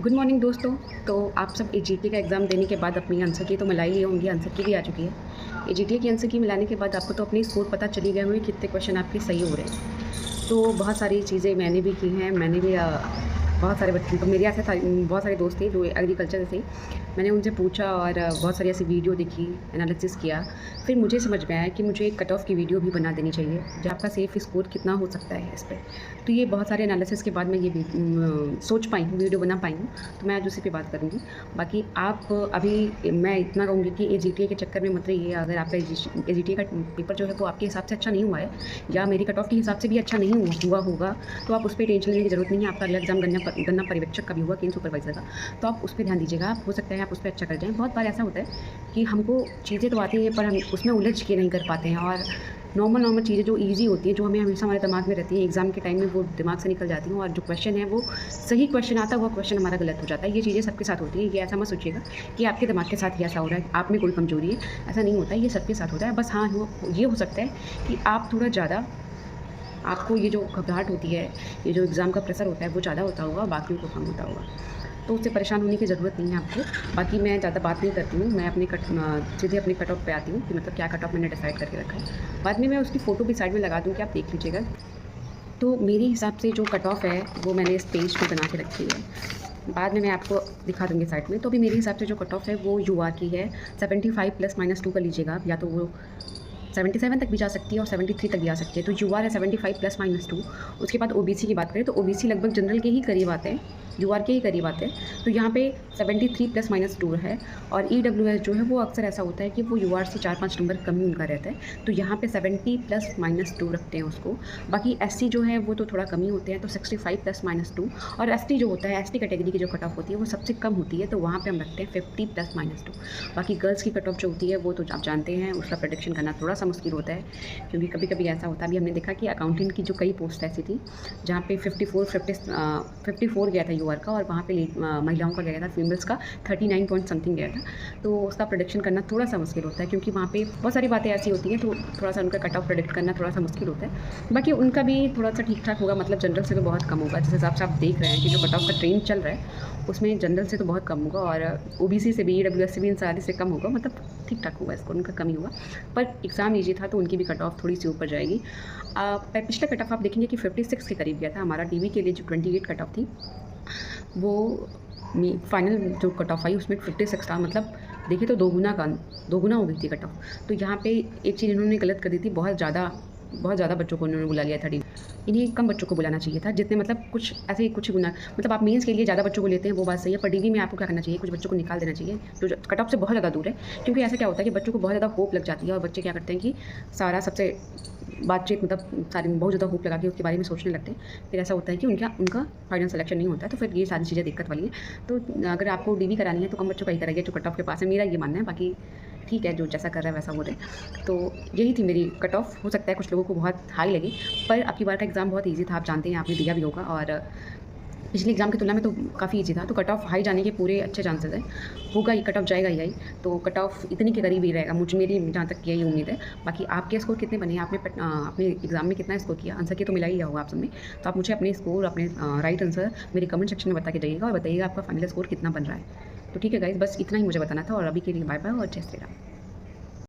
Good morning दोस्तों। तो आप सब एजीटी का एग्ज़ाम देने के बाद अपनी आंसर की तो मिला ही लिए होंगे, आंसर की भी आ चुकी है। एजीटी की आंसर की मिलाने के बाद आपको तो अपनी स्कोर पता चली गए होंगे कितने क्वेश्चन आपके सही हो रहे हैं। तो बहुत सारी चीज़ें मैंने भी की हैं। मैंने भी बहुत सारे बच्चे, तो मेरे ऐसे बहुत सारे दोस्त थे जो एग्रीकल्चर से, मैंने उनसे पूछा और बहुत सारी ऐसी वीडियो देखी, एनालिसिस किया। फिर मुझे समझ में आया कि मुझे एक कट ऑफ की वीडियो भी बना देनी चाहिए जो आपका सेफ स्कोर कितना हो सकता है इस पर। तो ये बहुत सारे एनालिसिस के बाद मैं ये भी सोच पाई हूँ, वीडियो बना पाई हूँ। तो मैं आज उसी पे बात करूँगी। बाकी आप अभी मैं इतना कहूँगी कि एजीटीए के चक्कर में मत रहिए। अगर आपका एजीटीए का पेपर जो है वो आपके हिसाब से अच्छा नहीं हुआ है या मेरी कट ऑफ के हिसाब से भी अच्छा नहीं हुआ होगा, तो आप उस पर टेंशन लेने की ज़रूरत नहीं है। आपका अगला एग्जाम गन्ना पर्यवेक्षक का भी हुआ, केंद्र सुपरवाइजर का, तो आप उस पर ध्यान दीजिएगा। हो सकता है आप उस पर अच्छा कर जाएँ। बहुत बार ऐसा होता है कि हमको चीज़ें तो आती हैं पर हम उसमें उलझ के नहीं कर पाते हैं, और नॉर्मल चीज़ें जो ईजी होती हैं, जो हमें हमेशा हमारे दिमाग में रहती हैं, एग्ज़ाम के टाइम में वो दिमाग से निकल जाती हैं, और जो क्वेश्चन है वो सही क्वेश्चन आता है, वो क्वेश्चन हमारा गलत हो जाता है। ये चीज़ें सबके साथ होती हैं। ये ऐसा मत सोचिएगा कि आपके दिमाग के साथ ही ऐसा हो रहा है, आप में कोई कमजोरी है, ऐसा नहीं होता है। ये सबके साथ होता है। बस हाँ, ये हो सकता है कि आप थोड़ा ज़्यादा, आपको ये जो घबराहट होती है, ये जो एग्ज़ाम का प्रेशर होता है वो ज़्यादा होता होगा, बाकियों को कम होता होगा। तो उससे परेशान होने की ज़रूरत नहीं है आपको। बाकी मैं ज़्यादा बात नहीं करती हूँ, मैं सीधे अपने कट ऑफ पे आती हूँ कि मतलब क्या कट ऑफ मैंने डिसाइड करके रखा है। बाद में मैं उसकी फ़ोटो भी साइड में लगा दूँ कि आप देख लीजिएगा। तो मेरे हिसाब से जो कट ऑफ है वो मैंने इस पेज पे बना के रखी है, बाद में मैं आपको दिखा दूँगी साइड में। तो अभी मेरे हिसाब से जो कट ऑफ है वो यूआर की है 75 +-2 कर लीजिएगा आप, या तो वो 77 तक भी जा सकती है और 73 तक भी आ सकती है। तो यूआर है 75 +-2। उसके बाद ओबीसी की बात करें तो ओबीसी लगभग जनरल के ही करीब आते हैं, यूआर के ही करीब आते हैं। तो यहाँ पे 73 +-2 है। और ईडब्ल्यूएस जो है वो अक्सर ऐसा होता है कि वो यूआर से 4-5 नंबर कम ही उनका रहता है, तो यहाँ पे 70 +-2 रखते हैं उसको। बाकी एससी जो है वो तो थोड़ा कम ही होते हैं, तो 65 +-2। और एसटी जो होता है, एसटी कैटेगरी की जो कट ऑफ होती है वो सबसे कम होती है, तो वहाँ पे हम रखते हैं 50 +-2। बाकी गर्ल्स की कट ऑफ जो होती है वो तो आप जानते हैं, उसका प्रेडिक्शन करना थोड़ा सा मुश्किल होता है, क्योंकि कभी कभी ऐसा होता है। अभी हमने देखा कि अकाउंटेंट की जो कई पोस्ट ऐसी थी जहाँ पे 54 गया था यूआर का, और वहाँ पे महिलाओं का गया था, फीमेल्स का 39 पॉइंट समथिंग गया था। तो उसका प्रेडिक्शन करना थोड़ा सा मुश्किल होता है, क्योंकि वहाँ पे बहुत सारी बातें ऐसी होती हैं, तो थोड़ा सा उनका कट ऑफ प्रेडिक्ट करना थोड़ा सा मुश्किल होता है। बाकी उनका भी थोड़ा सा ठीक ठाक होगा, मतलब जनरल से तो बहुत कम होगा। जिस हिसाब से आप देख रहे हैं कि जो कट ऑफ का ट्रेंड चल रहा है उसमें जनरल से तो बहुत कम होगा, और ओबीसी से भी, ईडब्ल्यूएस से भी, इन सारे से कम होगा, मतलब ठीक ठाक होगा, इसको उनका कम ही होगा। पर एग्ज़ाम ईजी था तो उनकी भी कट ऑफ थोड़ी सी ऊपर जाएगी। पिछला कट ऑफ आप देखेंगे कि 56 के करीब गया था। हमारा डीवी के लिए जो 28 कट ऑफ थी वो फाइनल जो कट ऑफ आई उसमें 56 था। मतलब देखिए तो दोगुना हो गई थी कट ऑफ। तो यहाँ पे एक चीज़ इन्होंने गलत कर दी थी, बहुत ज़्यादा बच्चों को इन्होंने बुला लिया था डीवी। इन्हें कम बच्चों को बुलाना चाहिए था, जितने मतलब कुछ ऐसे ही कुछ गुना, मतलब आप मेंस के लिए ज़्यादा बच्चों को लेते हैं वो बात सही है, पर डीवी में आपको क्या करना चाहिए, कुछ बच्चों को निकाल देना चाहिए जो कट ऑफ से बहुत ज़्यादा दूर है। क्योंकि ऐसा क्या होता है कि बच्चों को बहुत ज़्यादा होप लग जाती है, और बच्चे क्या करते हैं कि सारा सबसे बातचीत, मतलब सारी बहुत ज़्यादा होप लगा के उसके बारे में सोचने लगते हैं। फिर ऐसा होता है कि उनका फाइनल सिलेक्शन नहीं होता है, तो फिर ये सारी चीज़ें दिक्कत वाली हैं। तो अगर आपको डीवी करानी है तो कम बच्चों का ही कराइए जो कट ऑफ के पास है, मेरा ये मानना है। बाकी ठीक है, जो जैसा कर रहा है वैसा हो रहे। तो यही थी मेरी कट ऑफ। हो सकता है कुछ लोगों को बहुत हाई लगी, पर आपकी बार का एग्ज़ाम बहुत ईजी था, आप जानते हैं, आपने दिया भी होगा, और पिछले एग्ज़ाम की तुलना में तो काफ़ी ईजी था। तो कट ऑफ हाई जाने के पूरे अच्छे चांसेस हैं, होगा ही, कट ऑफ जाएगा ही। तो कट ऑफ इतनी के करीब ही रहेगा, मेरी जहाँ तक यही उम्मीद है। बाकी आपके स्कोर कितने बने, आपने अपने एग्ज़ाम में कितना स्कोर किया, आंसर की तो मिला ही होगा आप सबने। तो आप मुझे अपने स्कोर, अपने राइट आंसर मेरे कमेंट सेक्शन में बता के जाइएगा, और बताइएगा आपका फाइनल स्कोर कितना बन रहा है। तो ठीक है गाइज़, बस इतना ही मुझे बताना था, और अभी के लिए बाय बाय और जय श्री राम।